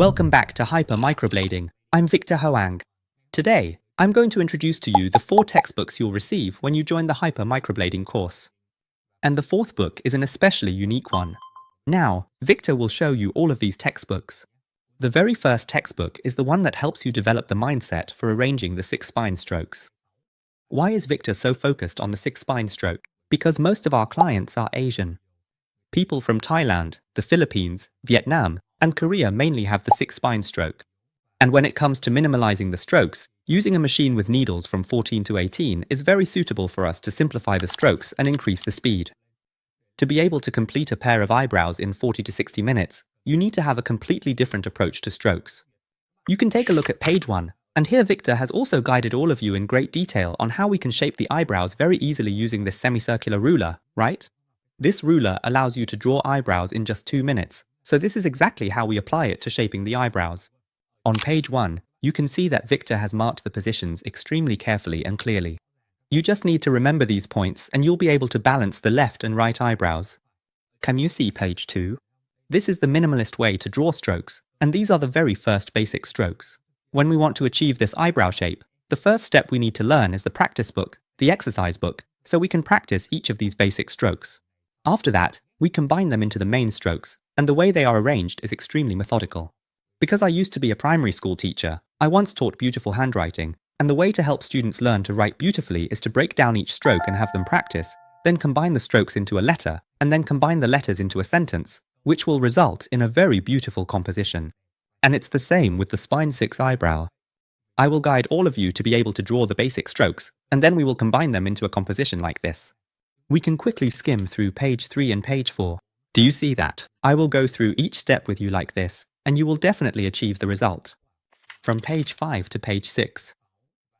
Welcome back to Hyper Microblading. I'm Victor Hoang. Today, I'm going to introduce to you the 4 textbooks you'll receive when you join the Hyper Microblading course. And the 4th book is an especially unique one. Now, Victor will show you all of these textbooks. The very first textbook is the one that helps you develop the mindset for arranging the 6 spine strokes. Why is Victor so focused on the 6 spine stroke? Because most of our clients are Asian. People from Thailand, the Philippines, Vietnam, and Korea mainly have the 6 spine stroke. And when it comes to minimalizing the strokes, using a machine with needles from 14 to 18 is very suitable for us to simplify the strokes and increase the speed. To be able to complete a pair of eyebrows in 40 to 60 minutes, you need to have a completely different approach to strokes. You can take a look at page 1, and here Victor has also guided all of you in great detail on how we can shape the eyebrows very easily using this semicircular ruler, right? This ruler allows you to draw eyebrows in just 2 minutes, so this is exactly how we apply it to shaping the eyebrows. On page 1, you can see that Victor has marked the positions extremely carefully and clearly. You just need to remember these points and you'll be able to balance the left and right eyebrows. Can you see page 2? This is the minimalist way to draw strokes, and these are the very first basic strokes. When we want to achieve this eyebrow shape, the first step we need to learn is the practice book, the exercise book, so we can practice each of these basic strokes. After that, we combine them into the main strokes, and the way they are arranged is extremely methodical. Because I used to be a primary school teacher, I once taught beautiful handwriting, and the way to help students learn to write beautifully is to break down each stroke and have them practice, then combine the strokes into a letter, and then combine the letters into a sentence, which will result in a very beautiful composition. And it's the same with the spine 6 eyebrow. I will guide all of you to be able to draw the basic strokes, and then we will combine them into a composition like this. We can quickly skim through page 3 and page 4. Do you see that? I will go through each step with you like this, and you will definitely achieve the result. From page 5 to page 6.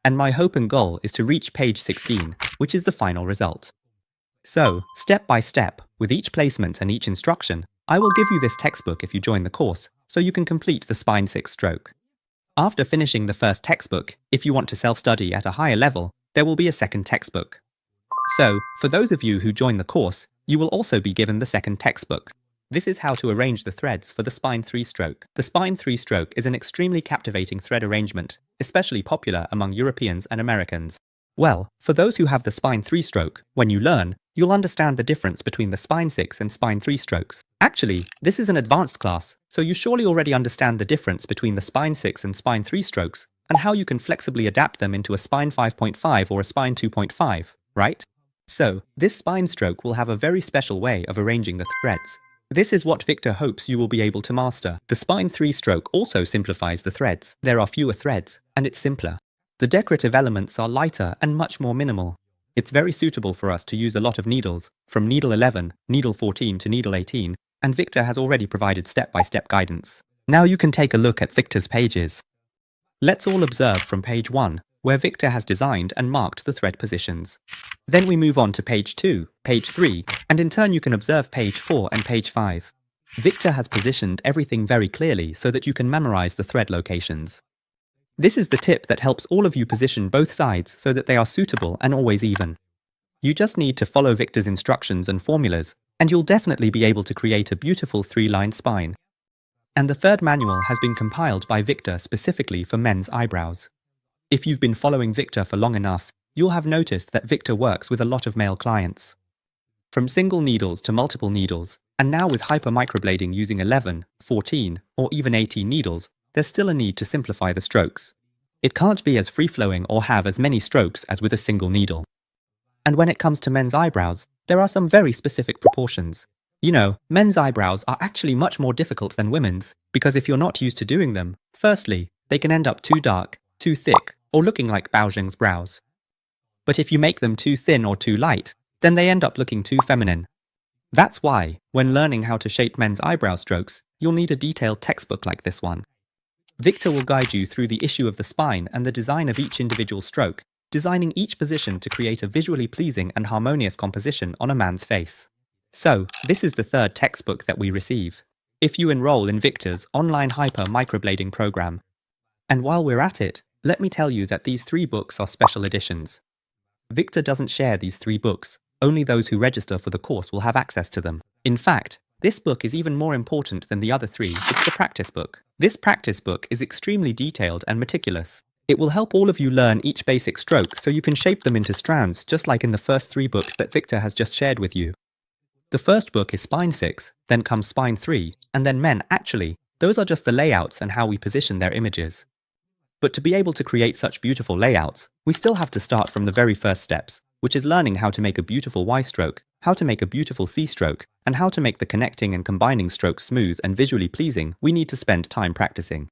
And my hope and goal is to reach page 16, which is the final result. So, step by step, with each placement and each instruction, I will give you this textbook if you join the course, so you can complete the spine 6 stroke. After finishing the first textbook, if you want to self-study at a higher level, there will be a second textbook. So, for those of you who join the course, you will also be given the second textbook. This is how to arrange the threads for the spine 3 stroke. The spine 3 stroke is an extremely captivating thread arrangement, especially popular among Europeans and Americans. Well, for those who have the spine 3 stroke, when you learn, you'll understand the difference between the spine 6 and spine 3 strokes. Actually, this is an advanced class, so you surely already understand the difference between the spine 6 and spine 3 strokes, and how you can flexibly adapt them into a spine 5.5 or a spine 2.5, right? So, this spine stroke will have a very special way of arranging the threads. This is what Victor hopes you will be able to master. The spine 3 stroke also simplifies the threads. There are fewer threads, and it's simpler. The decorative elements are lighter and much more minimal. It's very suitable for us to use a lot of needles, from needle 11, needle 14 to needle 18, and Victor has already provided step-by-step guidance. Now you can take a look at Victor's pages. Let's all observe from page 1, where Victor has designed and marked the thread positions. Then we move on to page 2, page 3, and in turn you can observe page 4 and page 5. Victor has positioned everything very clearly so that you can memorize the thread locations. This is the tip that helps all of you position both sides so that they are suitable and always even. You just need to follow Victor's instructions and formulas, and you'll definitely be able to create a beautiful 3-line spine. And the third manual has been compiled by Victor specifically for men's eyebrows. If you've been following Victor for long enough, you'll have noticed that Victor works with a lot of male clients. From single needles to multiple needles, and now with hyper microblading using 11, 14, or even 18 needles, there's still a need to simplify the strokes. It can't be as free-flowing or have as many strokes as with a single needle. And when it comes to men's eyebrows, there are some very specific proportions. You know, men's eyebrows are actually much more difficult than women's, because if you're not used to doing them, firstly, they can end up too dark, too thick, or looking like Baozheng's brows. But if you make them too thin or too light, then they end up looking too feminine. That's why, when learning how to shape men's eyebrow strokes, you'll need a detailed textbook like this one. Victor will guide you through the issue of the spine and the design of each individual stroke, designing each position to create a visually pleasing and harmonious composition on a man's face. So, this is the third textbook that we receive, if you enroll in Victor's online hyper microblading program. And while we're at it, let me tell you that these 3 books are special editions. Victor doesn't share these 3 books, only those who register for the course will have access to them. In fact, This book is even more important than the other three. It's the practice book. This practice book is extremely detailed and meticulous. It will help all of you learn each basic stroke so you can shape them into strands, just like in the first 3 books that Victor has just shared with you. The first book is Spine 6, then comes Spine 3, and then Men. Actually, those are just the layouts and how we position their images. But to be able to create such beautiful layouts, we still have to start from the very first steps, which is learning how to make a beautiful Y stroke, how to make a beautiful C stroke, and how to make the connecting and combining strokes smooth and visually pleasing. We need to spend time practicing.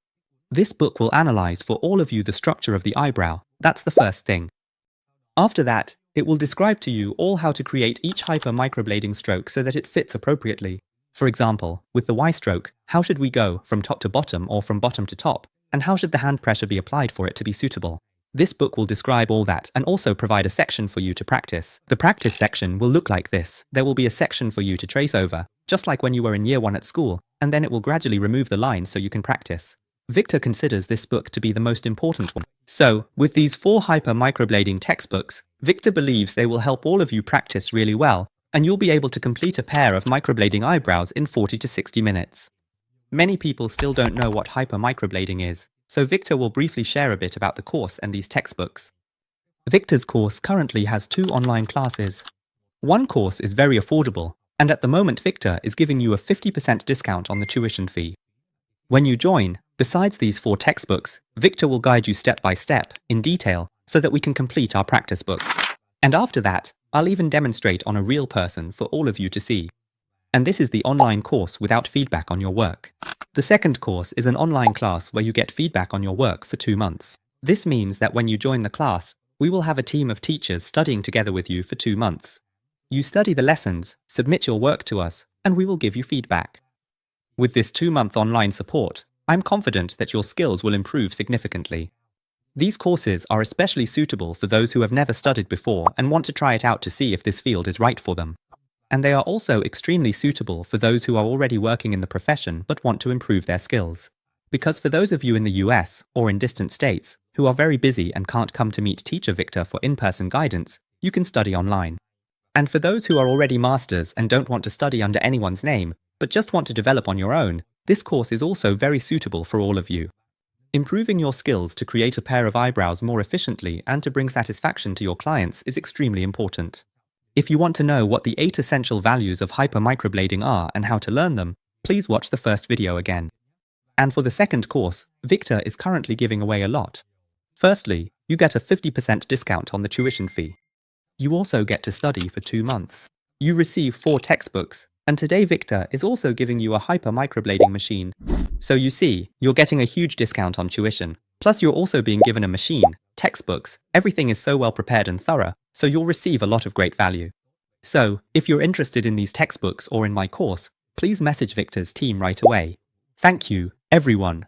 This book will analyze for all of you the structure of the eyebrow. That's the first thing. After that, it will describe to you all how to create each hyper microblading stroke so that it fits appropriately. For example, with the Y stroke, how should we go from top to bottom or from bottom to top? And how should the hand pressure be applied for it to be suitable? This book will describe all that and also provide a section for you to practice. The practice section will look like this. There will be a section for you to trace over, just like when you were in year 1 at school, and then it will gradually remove the lines so you can practice. Victor considers this book to be the most important one. So, with these 4 hyper microblading textbooks, Victor believes they will help all of you practice really well, and you'll be able to complete a pair of microblading eyebrows in 40 to 60 minutes. Many people still don't know what hyper microblading is, so Victor will briefly share a bit about the course and these textbooks. Victor's course currently has 2 online classes. One course is very affordable, and at the moment Victor is giving you a 50% discount on the tuition fee. When you join, besides these 4 textbooks, Victor will guide you step by step, in detail, so that we can complete our practice book. And after that, I'll even demonstrate on a real person for all of you to see. And this is the online course without feedback on your work. The second course is an online class where you get feedback on your work for 2 months. This means that when you join the class, we will have a team of teachers studying together with you for 2 months. You study the lessons, submit your work to us, and we will give you feedback. With this 2-month online support, I'm confident that your skills will improve significantly. These courses are especially suitable for those who have never studied before and want to try it out to see if this field is right for them. And they are also extremely suitable for those who are already working in the profession but want to improve their skills. Because for those of you in the US or in distant states who are very busy and can't come to meet Teacher Victor for in-person guidance, you can study online. And for those who are already masters and don't want to study under anyone's name, but just want to develop on your own, this course is also very suitable for all of you. Improving your skills to create a pair of eyebrows more efficiently and to bring satisfaction to your clients is extremely important. If you want to know what the 8 essential values of hyper microblading are and how to learn them, please watch the first video again. And for the second course, Victor is currently giving away a lot. Firstly, you get a 50% discount on the tuition fee. You also get to study for 2 months. You receive 4 textbooks, and today Victor is also giving you a hyper microblading machine. So you see, you're getting a huge discount on tuition. Plus you're also being given a machine, textbooks, everything is so well prepared and thorough, so you'll receive a lot of great value. So, if you're interested in these textbooks or in my course, please message Victor's team right away. Thank you, everyone.